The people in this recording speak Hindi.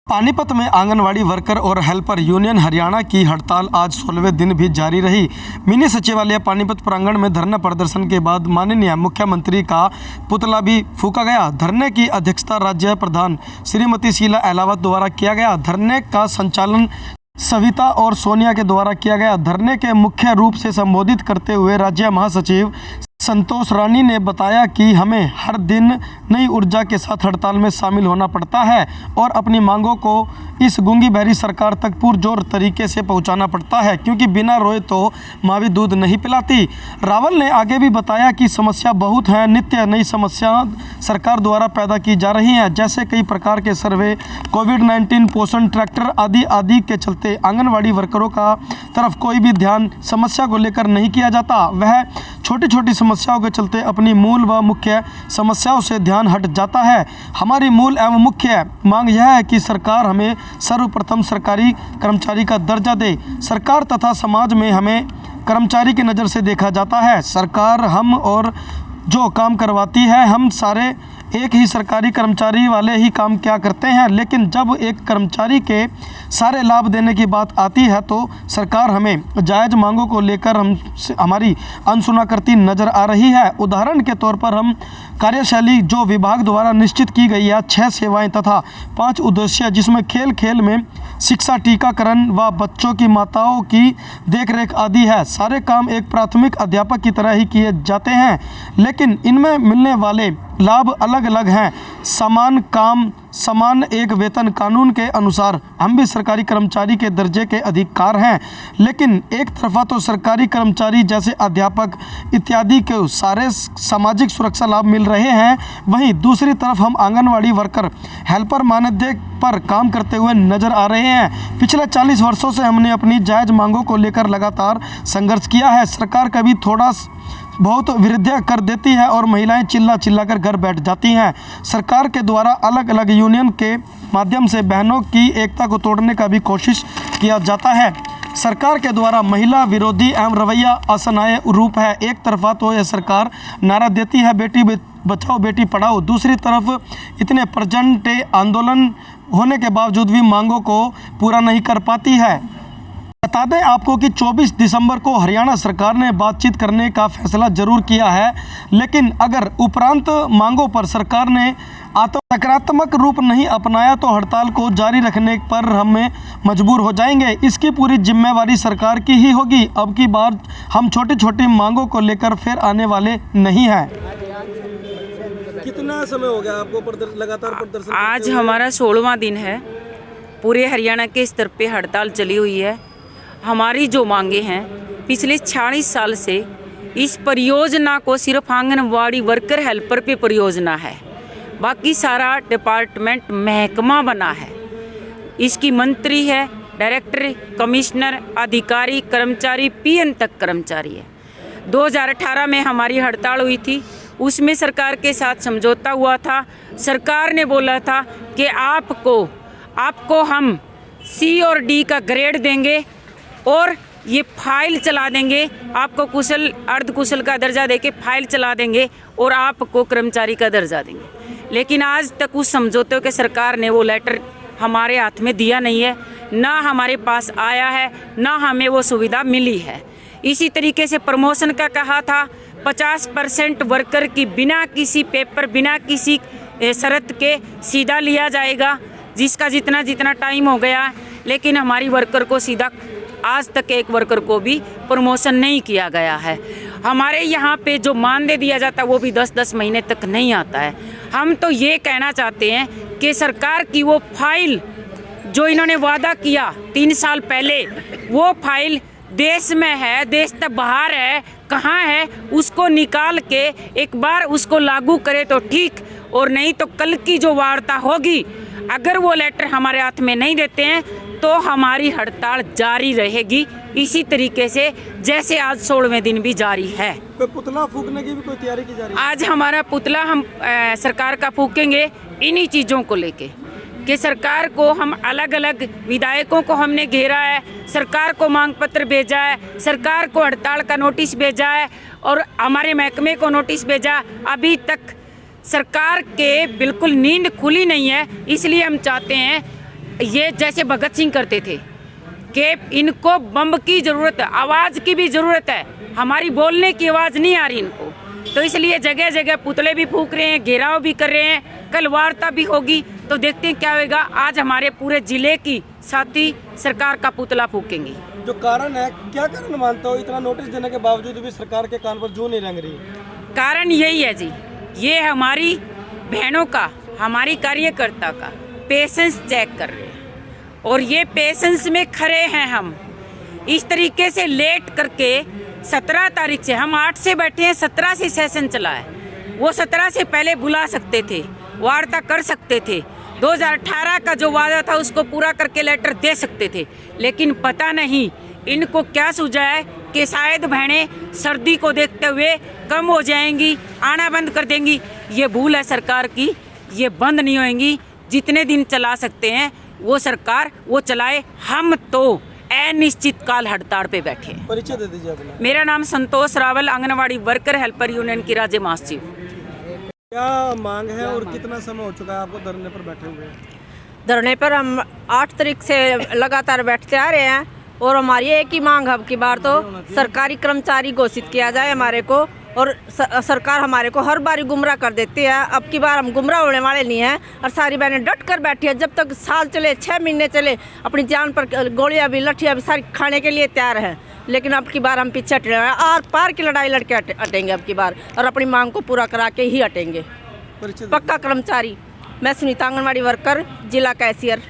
पानीपत में आंगनवाड़ी वर्कर और हेल्पर यूनियन हरियाणा की हड़ताल आज 16वें दिन भी जारी रही। मिनी सचिवालय पानीपत प्रांगण में धरना प्रदर्शन के बाद माननीय मुख्यमंत्री का पुतला भी फूंका गया। धरने की अध्यक्षता राज्य प्रधान श्रीमती शीला अहलावत द्वारा किया गया। धरने का संचालन सविता और सोनिया के द्वारा किया गया। धरने के मुख्य रूप से संबोधित करते हुए राज्य महासचिव संतोष रानी ने बताया कि हमें हर दिन नई ऊर्जा के साथ हड़ताल में शामिल होना पड़ता है और अपनी मांगों को इस गूंगी बहरी सरकार तक पुरजोर तरीके से पहुंचाना पड़ता है, क्योंकि बिना रोए तो माँ भी दूध नहीं पिलाती। रावल ने आगे भी बताया कि समस्या बहुत है, नित्य नई समस्या सरकार द्वारा पैदा की जा रही हैं, जैसे कई प्रकार के सर्वे, कोविड-19, पोषण ट्रैक्टर आदि के चलते आंगनवाड़ी वर्करों का तरफ कोई भी ध्यान समस्या को लेकर नहीं किया जाता। वह छोटी छोटी समस्याओं के चलते अपनी मूल व मुख्य समस्याओं से ध्यान हट जाता है। हमारी मूल एवं मुख्य मांग यह है कि सरकार हमें सर्वप्रथम सरकारी कर्मचारी का दर्जा दे। सरकार तथा समाज में हमें कर्मचारी की नज़र से देखा जाता है। सरकार हम और जो काम करवाती है, हम सारे एक ही सरकारी कर्मचारी वाले ही काम क्या करते हैं, लेकिन जब एक कर्मचारी के सारे लाभ देने की बात आती है तो सरकार हमें जायज़ मांगों को लेकर हमारी अनसुना करती नज़र आ रही है। उदाहरण के तौर पर हम कार्यशैली जो विभाग द्वारा निश्चित की गई है, 6 सेवाएं तथा 5 उद्देश्य, जिसमें खेल खेल में शिक्षा, टीकाकरण व बच्चों की माताओं की देखरेख आदि है। सारे काम एक प्राथमिक अध्यापक की तरह ही किए जाते हैं, लेकिन इनमें मिलने वाले लाभ अलग अलग हैं। समान काम समान एक वेतन कानून के अनुसार हम भी सरकारी कर्मचारी के दर्जे के अधिकार हैं, लेकिन एक तरफा तो सरकारी कर्मचारी जैसे अध्यापक इत्यादि के सारे सामाजिक सुरक्षा लाभ मिल रहे हैं, वहीं दूसरी तरफ हम आंगनवाड़ी वर्कर हेल्पर मानदेय पर काम करते हुए नजर आ रहे हैं। पिछले 40 वर्षों से हमने अपनी जायज़ मांगों को लेकर लगातार संघर्ष किया है। सरकार कभी थोड़ा बहुत वृद्धि कर देती है और महिलाएं चिल्ला कर घर बैठ जाती हैं। सरकार के द्वारा अलग अलग यूनियन के माध्यम से बहनों की एकता को तोड़ने का भी कोशिश किया जाता है। सरकार के द्वारा महिला विरोधी एवं रवैया असनाय रूप है। एक तरफा तो यह सरकार नारा देती है बेटी बचाओ बेटी पढ़ाओ, दूसरी तरफ इतने प्रचंड आंदोलन होने के बावजूद भी मांगों को पूरा नहीं कर पाती है। बता दें आपको कि 24 दिसंबर को हरियाणा सरकार ने बातचीत करने का फैसला जरूर किया है, लेकिन अगर उपरांत मांगों पर सरकार ने सकारात्मक रूप नहीं अपनाया तो हड़ताल को जारी रखने पर हम मजबूर हो जाएंगे। इसकी पूरी जिम्मेवारी सरकार की ही होगी। अब की बार हम छोटी छोटी मांगों को लेकर फिर आने वाले नहीं हैं। कितना समय हो गया आपको लगातार प्रदर्शन? आज हमारा 16वां दिन है। पूरे हरियाणा के स्तर पे हड़ताल चली हुई है। हमारी जो मांगे हैं, पिछले 40 साल से इस परियोजना को सिर्फ आंगनवाड़ी वर्कर हेल्पर पे परियोजना है, बाकी सारा डिपार्टमेंट महकमा बना है। इसकी मंत्री है, डायरेक्टर, कमिश्नर, अधिकारी, कर्मचारी, पीएन तक कर्मचारी है। 2018 में हमारी हड़ताल हुई थी, उसमें सरकार के साथ समझौता हुआ था। सरकार ने बोला था कि आपको हम C और D का ग्रेड देंगे और ये फाइल चला देंगे, आपको कुशल अर्धकुशल का दर्जा देके फाइल चला देंगे और आपको कर्मचारी का दर्जा देंगे। लेकिन आज तक उस समझौते के सरकार ने वो लेटर हमारे हाथ में दिया नहीं है, ना हमारे पास आया है, ना हमें वो सुविधा मिली है। इसी तरीके से प्रमोशन का कहा था, 50% वर्कर की बिना किसी पेपर, बिना किसी शर्त के सीधा लिया जाएगा, जिसका जितना टाइम हो गया, लेकिन हमारी वर्कर को सीधा आज तक एक वर्कर को भी प्रमोशन नहीं किया गया है। हमारे यहाँ पे जो मानदेय दिया जाता है वो भी 10-10 महीने तक नहीं आता है। हम तो ये कहना चाहते हैं कि सरकार की वो फाइल जो इन्होंने वादा किया 3 साल पहले, वो फाइल देश में है, देश तक बाहर है, कहाँ है, उसको निकाल के एक बार उसको लागू करे तो ठीक, और नहीं तो कल की जो वार्ता होगी, अगर वो लेटर हमारे हाथ में नहीं देते हैं तो हमारी हड़ताल जारी रहेगी इसी तरीके से जैसे आज 16वें दिन भी जारी है। पुतला फूकने की भी कोई तैयारी की जा रही है? आज हमारा पुतला हम सरकार का फूकेंगे इन्हीं चीज़ों को लेके कि सरकार को हम अलग अलग विधायकों को हमने घेरा है, सरकार को मांग पत्र भेजा है, सरकार को हड़ताल का नोटिस भेजा है और हमारे महकमे को नोटिस भेजा। अभी तक सरकार के बिल्कुल नींद खुली नहीं है, इसलिए हम चाहते हैं ये जैसे भगत सिंह करते थे कि इनको बम की ज़रूरत है, आवाज़ की भी ज़रूरत है, हमारी बोलने की आवाज़ नहीं आ रही इनको। तो इसलिए जगह जगह पुतले भी फूंक रहे हैं, घेराव भी कर रहे हैं। कल वार्ता भी होगी तो देखते हैं क्या होगा। आज हमारे पूरे ज़िले की साथी सरकार का पुतला फूकेंगी। जो कारण है, क्या कारण मानते हो इतना नोटिस देने के बावजूद भी सरकार के कान पर जूं नहीं रेंग रही? कारण यही है जी, ये हमारी बहनों का, हमारी कार्यकर्ता का पेशेंस चेक कर रहे हैं और ये पेशेंस में खड़े हैं हम। इस तरीके से लेट करके 17 तारीख से, हम 8 से बैठे हैं, 17 से सेशन चला है। वो 17 से पहले बुला सकते थे, वार्ता कर सकते थे, 2018 का जो वादा था उसको पूरा करके लेटर दे सकते थे। लेकिन पता नहीं इनको क्या सूझा है कि शायद बहनें सर्दी को देखते हुए कम हो जाएंगी, आना बंद कर देंगी। ये भूल है सरकार की, ये बंद नहीं होएंगी। जितने दिन चला सकते हैं वो सरकार वो चलाए, हम तो अनिश्चित काल हड़ताल पे बैठे हैं। परिचय दे दीजिए अपना। मेरा नाम Santosh Rawal, anganwadi worker helper union की राज्य महासचिव। क्या मांग है और कितना समय हो चुका है आपको धरने पर बैठे हुए? धरने पर हम 8 तारीख से लगातार बैठते आ रहे हैं और हमारी एक ही मांग है, अब की बार तो सरकारी कर्मचारी घोषित किया जाए हमारे को। और सरकार हमारे को हर बार गुमराह कर देती है, अब की बार हम गुमराह होने वाले नहीं हैं। और सारी बहनें डट कर बैठी है, जब तक साल चले, 6 महीने चले, अपनी जान पर गोलियां भी, लठियां भी सारी खाने के लिए तैयार हैं। लेकिन अब की बार हम पीछे हटे हैं, आर पार की लड़ाई लड़के हटेंगे अब की बार, और अपनी मांग को पूरा करा के ही हटेंगे। पक्का कर्मचारी। मैं सुनीता, आंगनवाड़ी वर्कर, जिला कैशियर।